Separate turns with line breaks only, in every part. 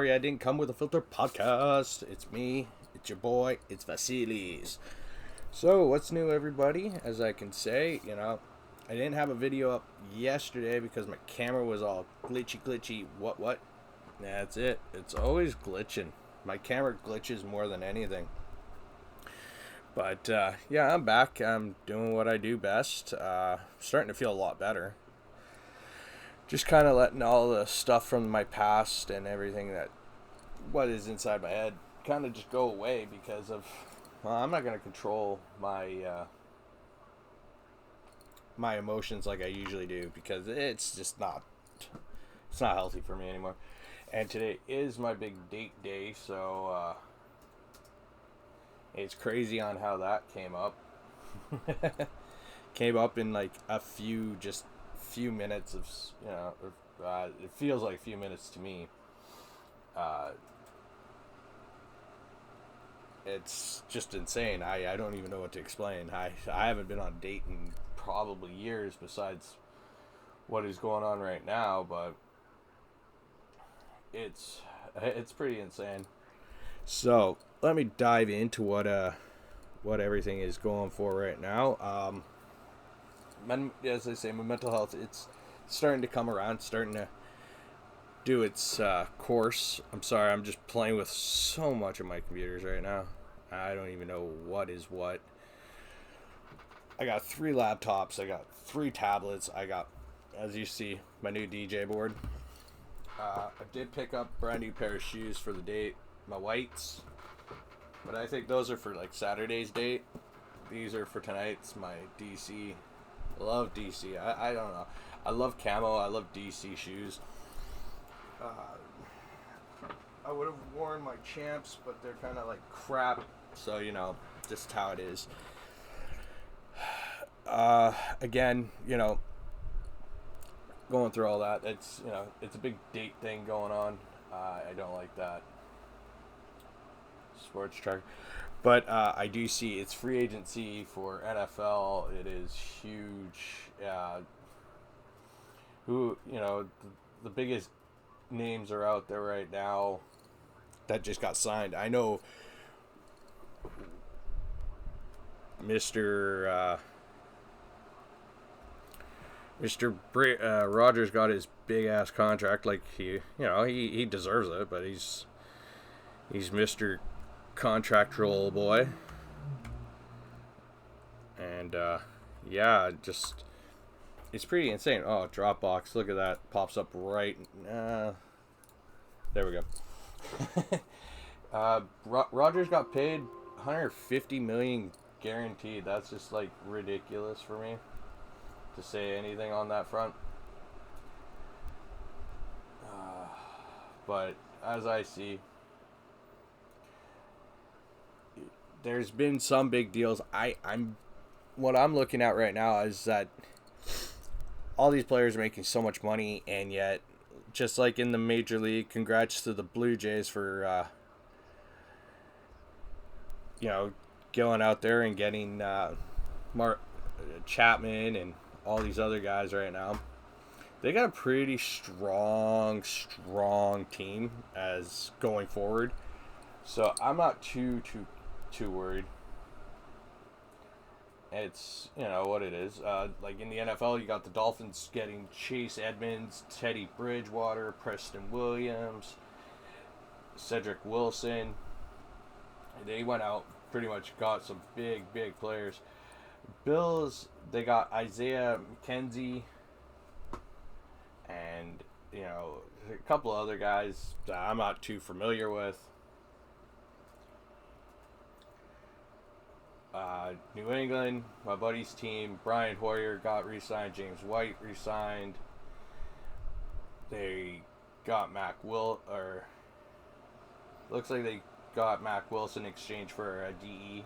Sorry I didn't come with a filter podcast. It's me. It's your boy. It's Vasilis. So, what's new, everybody? As I can say, I didn't have a video up yesterday because my camera was all glitchy. What? That's it. It's always glitching. My camera glitches more than anything. But, yeah, I'm back. I'm doing what I do best. Starting to feel a lot better. Just kind of letting all the stuff from my past and everything what is inside my head kind of just go away because of, I'm not going to control my my emotions like I usually do because it's just not healthy for me anymore. And today is my big date day, so it's crazy on how that came up. Came up in like a few minutes of, it feels like a few minutes to me. It's just insane. I don't even know what to explain. I haven't been on a date in probably years besides what is going on right now, but it's pretty insane. So let me dive into what everything is going for right now. As I say, my mental health, it's starting to come around, starting to do its course. I'm sorry, I'm just playing with so much of my computers right now. I don't even know what is what. I got 3 laptops, I got 3 tablets, I got, as you see, my new DJ board. I did pick up a brand new pair of shoes for the date, my whites, but I think those are for like Saturday's date. These are for tonight's, my DC. Love DC. I don't know. I love camo. I love DC shoes. I would have worn my champs, but they're kind of like crap. So, just how it is. Again, going through all that, it's a big date thing going on. I don't like that. Sports track. But I do see it's free agency for NFL. It is huge. The biggest names are out there right now that just got signed. I know Mr. Rogers got his big ass contract. Like he deserves it, but he's Mr. Contractual boy, and it's pretty insane. Oh, Dropbox, look at that, pops up right. There we go. Rogers got paid $150 million guaranteed. That's just like ridiculous for me to say anything on that front. But as I see, there's been some big deals. What I'm looking at right now is that all these players are making so much money, and yet, just like in the Major League, congrats to the Blue Jays for, going out there and getting Mark Chapman and all these other guys right now. They got a pretty strong team as going forward. So I'm not too worried. It's what it is. Like in the NFL, you got the Dolphins getting Chase Edmonds, Teddy Bridgewater, Preston Williams, Cedric Wilson. They went out, pretty much got some big players. Bills, they got Isaiah McKenzie and a couple of other guys that I'm not too familiar with. New England, my buddy's team, Brian Hoyer got re-signed, James White re-signed. They got looks like they got Mac Wilson in exchange for a DE,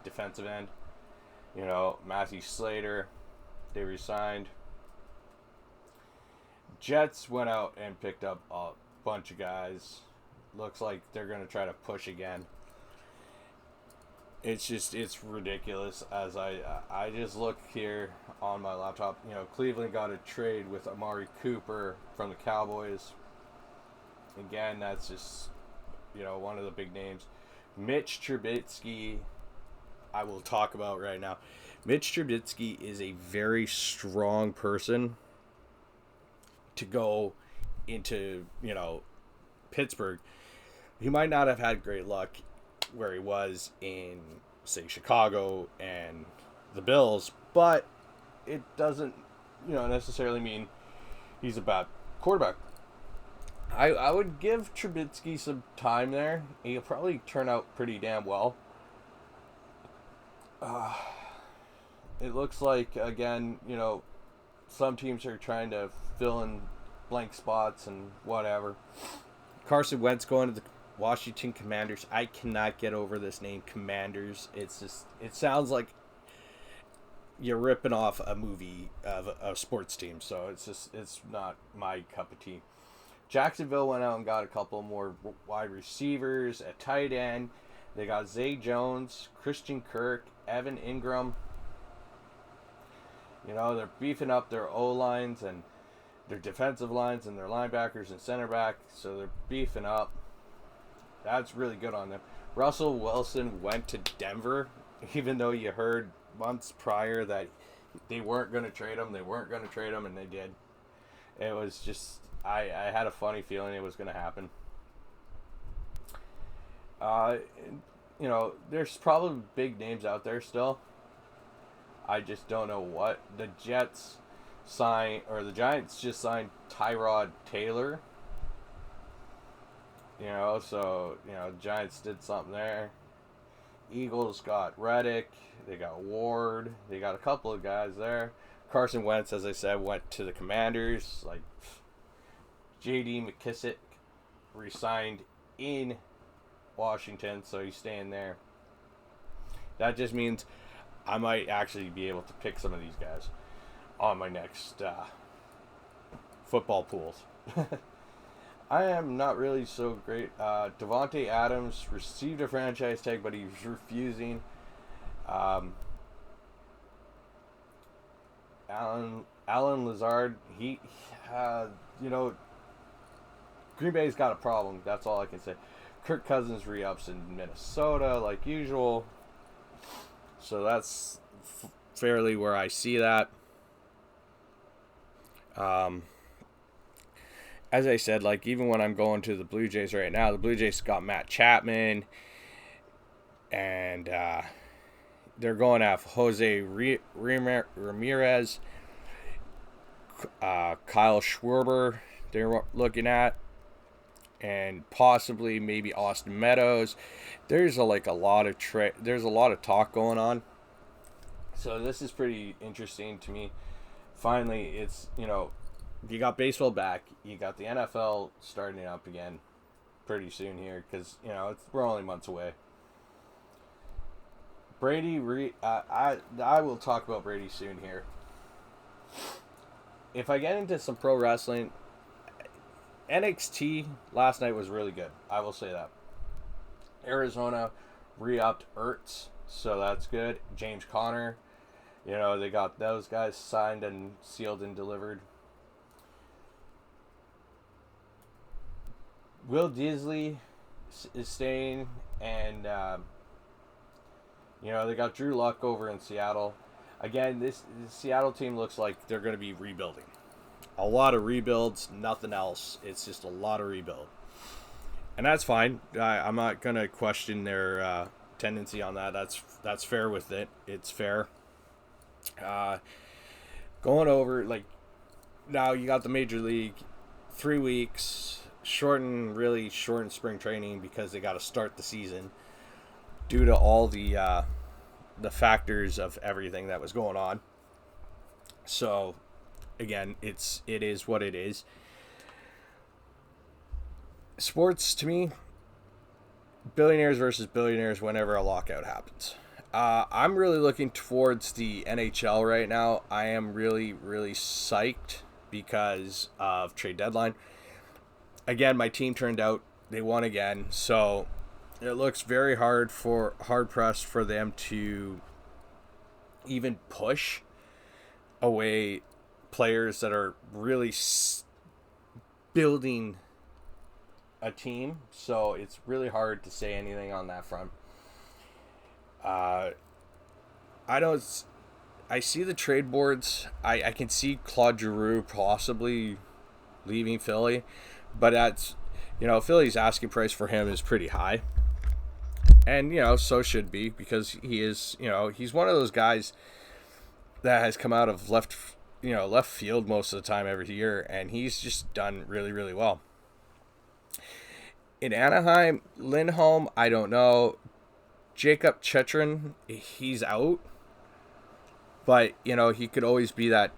defensive end. Matthew Slater, they re-signed. Jets went out and picked up a bunch of guys. Looks like they're going to try to push again. It's ridiculous. As I just look here on my laptop, Cleveland got a trade with Amari Cooper from the Cowboys. Again, that's just, one of the big names. Mitch Tribitsky, I will talk about right now. Mitch Tribitsky is a very strong person to go into, Pittsburgh. He might not have had great luck where he was in, say, Chicago and the Bills, but it doesn't, necessarily mean he's a bad quarterback. I would give Trubisky some time there. He'll probably turn out pretty damn well. It looks like, again, some teams are trying to fill in blank spots and whatever. Carson Wentz going to the Washington Commanders. I cannot get over this name, Commanders. It sounds like you're ripping off a movie of a sports team, so it's not my cup of tea. Jacksonville went out and got a couple more wide receivers, a tight end. They got Zay Jones, Christian Kirk, Evan Ingram. They're beefing up their O-lines and their defensive lines and their linebackers and center back, so they're beefing up. That's really good on them. Russell Wilson went to Denver, even though you heard months prior that they weren't going to trade him, and they did. It was just, I had a funny feeling it was going to happen. There's probably big names out there still. I just don't know what. The Giants just signed Tyrod Taylor. Giants did something there. Eagles got Reddick. They got Ward. They got a couple of guys there. Carson Wentz, as I said, went to the Commanders. Like, J.D. McKissick resigned in Washington, so he's staying there. That just means I might actually be able to pick some of these guys on my next football pools. I am not really so great. Devontae Adams received a franchise tag, but he's refusing. Alan Lazard, Green Bay's got a problem. That's all I can say. Kirk Cousins re-ups in Minnesota like usual. So that's fairly where I see that. As I said, like, even when I'm going to the Blue Jays right now, the Blue Jays got Matt Chapman, and they're going after Jose Ramirez, Kyle Schwarber they're looking at, and possibly maybe Austin Meadows. There's a lot of talk going on. So this is pretty interesting to me. Finally, it's, you got baseball back. You got the NFL starting up again pretty soon here because, we're only months away. Brady, I will talk about Brady soon here. If I get into some pro wrestling, NXT last night was really good. I will say that. Arizona re-upped Ertz, so that's good. James Conner, they got those guys signed and sealed and delivered. Will Disley is staying, and they got Drew Luck over in Seattle. Again, this Seattle team looks like they're going to be rebuilding. A lot of rebuilds, nothing else. It's just a lot of rebuild. And that's fine. I'm not going to question their tendency on that. That's fair with it. It's fair. Going over, now you got the Major League, 3 weeks, shortened spring training because they got to start the season due to all the factors of everything that was going on. So, again, it is what it is. Sports, to me, billionaires versus billionaires whenever a lockout happens. I'm really looking towards the NHL right now. I am really, really psyched because of trade deadline. Again, my team turned out. They won again. So it looks very hard pressed for them to even push away players that are really building a team, so it's really hard to say anything on that front. I don't. I see the trade boards. I can see Claude Giroux possibly leaving Philly, but that's, Philly's asking price for him is pretty high, and so should be, because he is, he's one of those guys that has come out of left field most of the time every year, and he's just done really, really well. In Anaheim, Lindholm, I don't know. Jacob Chetrin, he's out. But, he could always be that.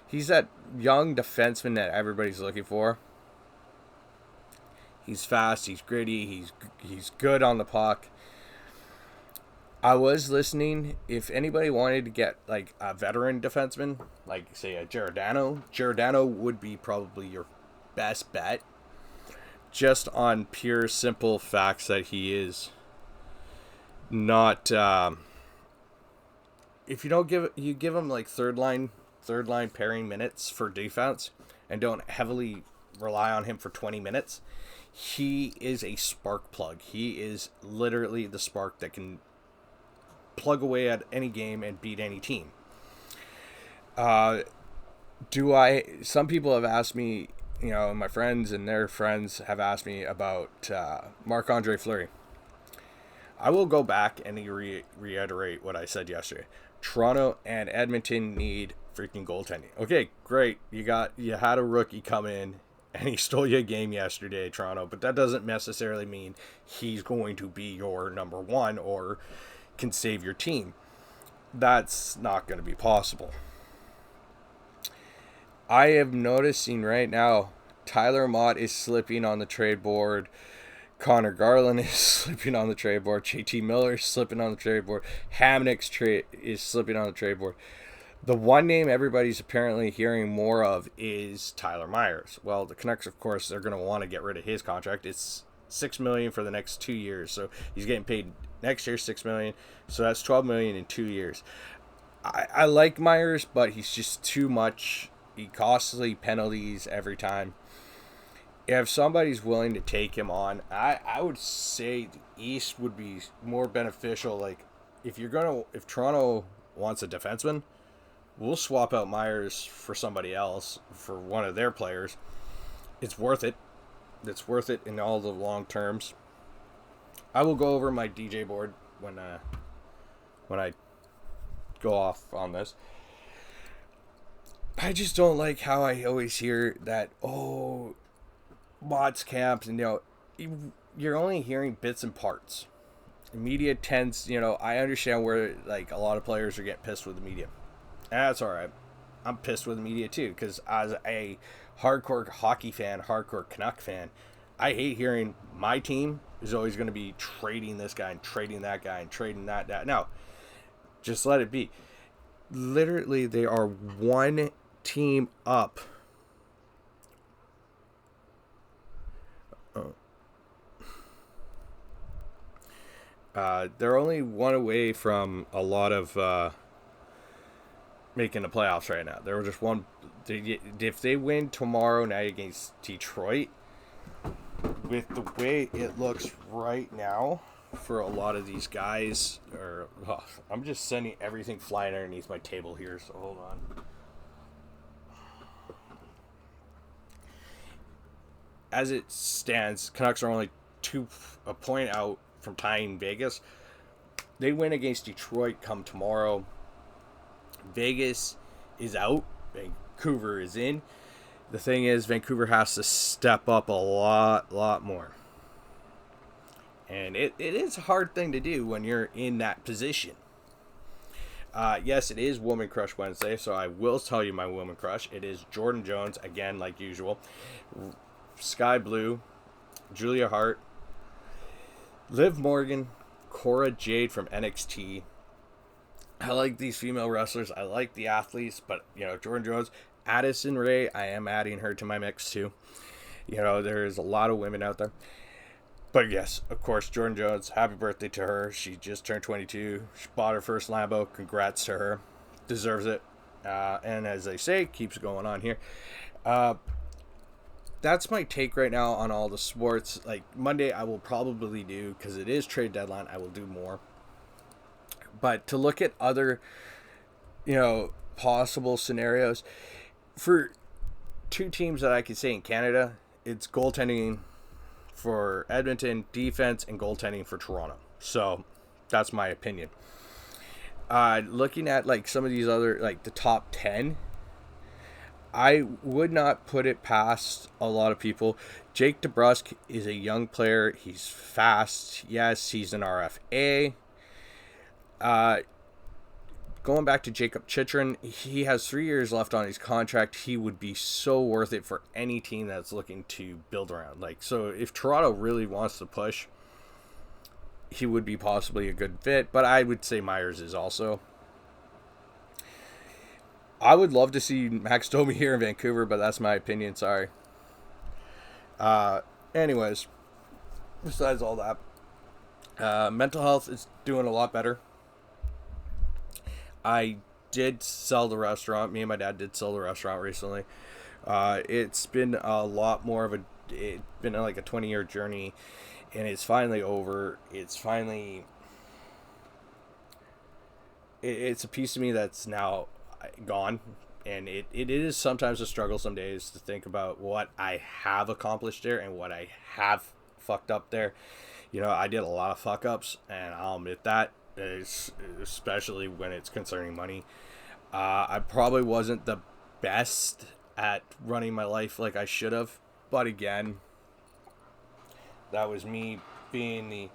He's that young defenseman that everybody's looking for. He's fast, he's gritty, he's good on the puck. I was listening, if anybody wanted to get like a veteran defenseman, like say a Giordano would be probably your best bet. Just on pure simple facts that he is not if you don't give him like third line pairing minutes for defense and don't heavily rely on him for 20 minutes, he is a spark plug. He is literally the spark that can plug away at any game and beat any team. Some people have asked me, my friends and their friends have asked me about Marc-Andre Fleury. I will go back and reiterate what I said yesterday. Toronto and Edmonton need freaking goaltending. Okay, great. You had a rookie come in and he stole you a game yesterday, Toronto, but that doesn't necessarily mean he's going to be your number one or can save your team. That's not going to be possible. I am noticing right now Tyler Mott is slipping on the trade board. Connor Garland is slipping on the trade board. JT Miller is slipping on the trade board. Hamnick's is slipping on the trade board. The one name everybody's apparently hearing more of is Tyler Myers. Well, the Canucks, of course, they're going to want to get rid of his contract. It's $6 million for the next 2 years, so he's getting paid next year $6 million. So that's $12 million in 2 years. I like Myers, but he's just too much. He costly penalties every time. If somebody's willing to take him on, I would say the East would be more beneficial. Like, if Toronto wants a defenseman, we'll swap out Myers for somebody else, for one of their players. It's worth it. It's worth it in all the long terms. I will go over my DJ board when I go off on this. I just don't like how I always hear that, Mott's camps, and you're only hearing bits and parts. The media tends, I understand where like a lot of players are getting pissed with the media. And that's all right. I'm pissed with the media too, because as a hardcore hockey fan, hardcore Canuck fan, I hate hearing my team is always going to be trading this guy and trading that guy and trading that. No, just let it be. Literally, they are one team up. They're only one away from a lot of making the playoffs right now. They were just one. If they win tomorrow night against Detroit, with the way it looks right now for a lot of these guys, I'm just sending everything flying underneath my table here, so hold on. As it stands, Canucks are only a point out from tying Vegas. They win against Detroit come tomorrow. Vegas is out. Vancouver is in. The thing is, Vancouver has to step up a lot more. And it is a hard thing to do when you're in that position. Yes, it is Woman Crush Wednesday, so I will tell you my Woman Crush. It is Jordan Jones, again, like usual. Sky Blue, Julia Hart, Liv Morgan, Cora Jade from NXT. I like these female wrestlers. I like the athletes, but, Jordan Jones, Addison Rae, I am adding her to my mix too. There's a lot of women out there. But yes, of course, Jordan Jones, happy birthday to her. She just turned 22. She bought her first Lambo. Congrats to her. Deserves it. And as they say, keeps going on here. That that's my take right now on all the sports. Like Monday, I will probably do, because it is trade deadline, I will do more. But to look at other, possible scenarios for two teams that I could say in Canada, it's goaltending for Edmonton, defense, and goaltending for Toronto. So that's my opinion. Looking at like some of these other, like the top 10, I would not put it past a lot of people. Jake DeBrusk is a young player. He's fast. Yes, he's an RFA. Going back to Jacob Chychrun, he has 3 years left on his contract. He would be so worth it for any team that's looking to build around. Like, so if Toronto really wants to push, he would be possibly a good fit. But I would say Myers is also. I would love to see Max Domi here in Vancouver, but that's my opinion. Sorry. Anyways, besides all that, mental health is doing a lot better. I did sell the restaurant. Me and my dad did sell the restaurant recently. It's been a lot more of it's been like a 20-year journey, and it's finally over. It's a piece of me that's now gone, and it is sometimes a struggle some days to think about what I have accomplished there and what I have fucked up there. I did a lot of fuck ups, and I'll admit that, especially when it's concerning money. I probably wasn't the best at running my life like I should have, but again, that was me being the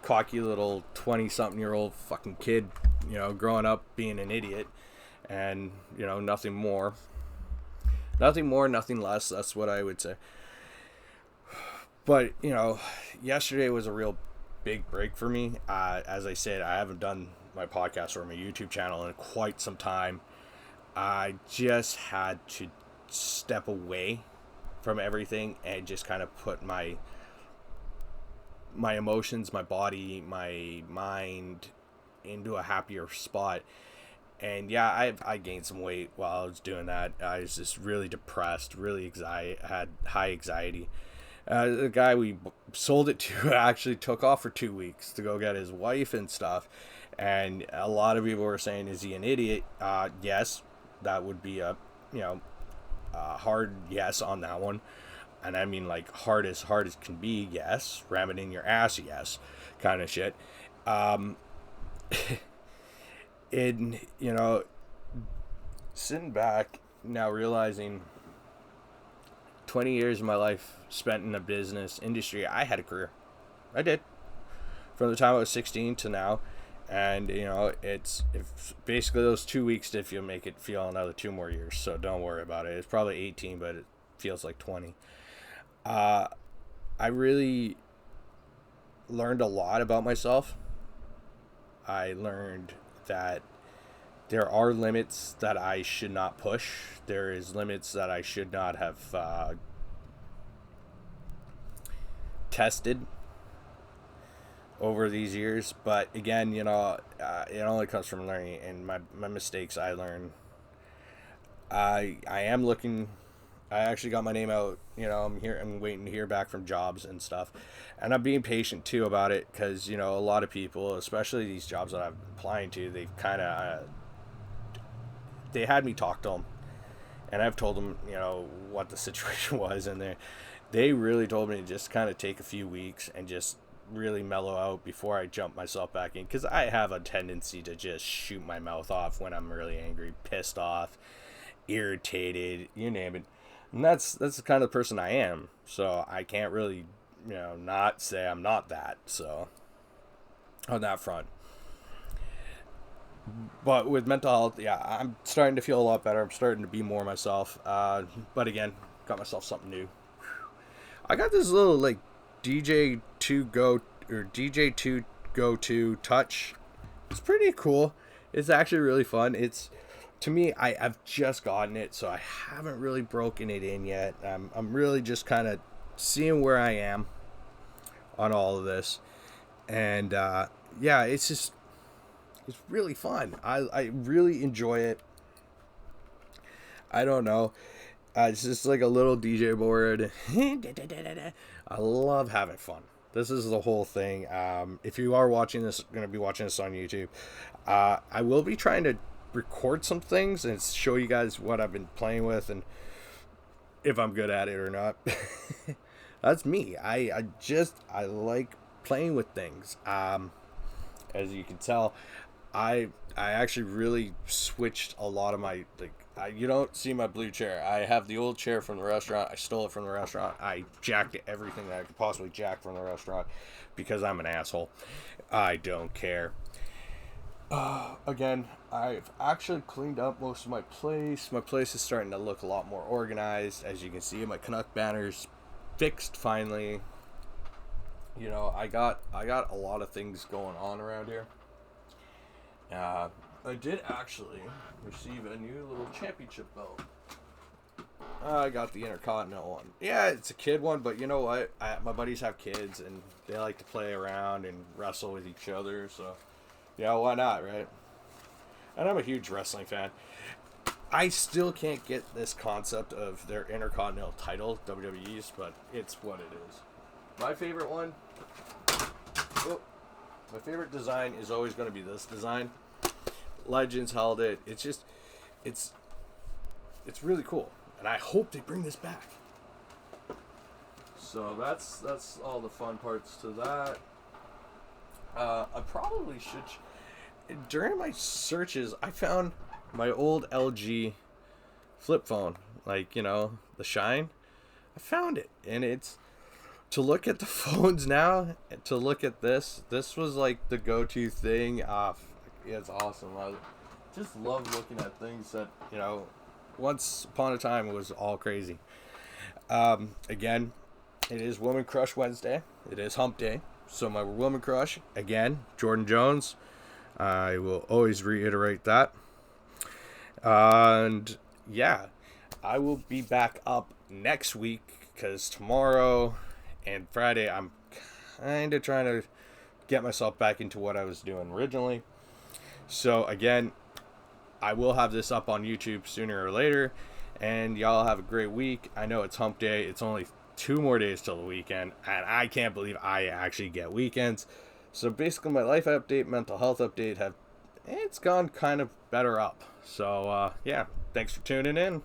cocky little 20-something-year-old fucking kid, growing up being an idiot, and nothing more, nothing less. That's what I would say. But yesterday was a real big break for me. As I said, I haven't done my podcast or my YouTube channel in quite some time. I just had to step away from everything and just kind of put my emotions, my body, my mind into a happier spot. And yeah, I gained some weight while I was doing that. I was just really depressed, really had high anxiety. The guy we sold it to actually took off for 2 weeks to go get his wife and stuff. And a lot of people were saying, is he an idiot? Yes, that would be a hard yes on that one. And I mean, like, hard as can be, yes. Ram it in your ass, yes, kind of shit. Sitting back now, realizing 20 years of my life spent in the business industry, I had a career. I did. From the time I was 16 to now. And, it's basically those 2 weeks if you make it feel another 2 more years. So don't worry about it. It's probably 18, but it feels like 20. I really learned a lot about myself. I learned that there are limits that I should not push. There is limits that I should not have tested over these years. But again, it only comes from learning, and my mistakes I learn. I am looking. I actually got my name out. I'm waiting to hear back from jobs and stuff, and I'm being patient too about it, because a lot of people, especially these jobs that I'm applying to, they've kind of they had me talk to them, and I've told them what the situation was, and they really told me to just kind of take a few weeks and just really mellow out before I jump myself back in, because I have a tendency to just shoot my mouth off when I'm really angry, pissed off, irritated, you name it. And that's the kind of person I am. So I can't really, not say I'm not that. So on that front. But with mental health, yeah, I'm starting to feel a lot better. I'm starting to be more myself. But again, got myself something new. I got this little like DJ2 Go 2 Touch. It's pretty cool. It's actually really fun. To me, I've just gotten it, so I haven't really broken it in yet. I'm really just kind of seeing where I am on all of this. And, yeah, it's really fun. I really enjoy it. I don't know. It's just like a little DJ board. I love having fun. This is the whole thing. If you are watching this, going to be watching this on YouTube, I will be trying to record some things and show you guys what I've been playing with and if I'm good at it or not. That's me. I like playing with things. As you can tell, I actually really switched a lot of my, like, you don't see my blue chair. I have the old chair from the restaurant. I stole it from the restaurant. I jacked everything that I could possibly jack from the restaurant because I'm an asshole. I don't care. Again, I've actually cleaned up most of my place. My place is starting to look a lot more organized. As you can see, my Canuck banner's fixed finally. You know, I got a lot of things going on around here. I did actually receive a new little championship belt. I got the Intercontinental one. Yeah, it's a kid one, but you know what? My buddies have kids, and they like to play around and wrestle with each other, so yeah, why not, right? And I'm a huge wrestling fan. I still can't get this concept of their Intercontinental title, WWE's, but it's what it is. My favorite one, my favorite design is always going to be this design. Legends held it. It's just, it's really cool, and I hope they bring this back. So that's all the fun parts to that. I probably should. During my searches, I found my old LG flip phone, like, you know, the Shine. I found it, and it's, to look at the phones now, to look at this was like the go-to thing. Yeah, it's awesome. I just love looking at things that, you know, once upon a time was all crazy. Again, it is Woman Crush Wednesday. It is Hump Day. So my Woman Crush, again, Jordan Jones. I will always reiterate that. And yeah, I will be back up next week because tomorrow and Friday I'm kind of trying to get myself back into what I was doing originally. So again, I will have this up on YouTube sooner or later, and y'all have a great week. I know it's Hump Day. It's only 2 more days till the weekend, and I can't believe I actually get weekends. So basically my life update, mental health update, it's gone kind of better up. So yeah, thanks for tuning in.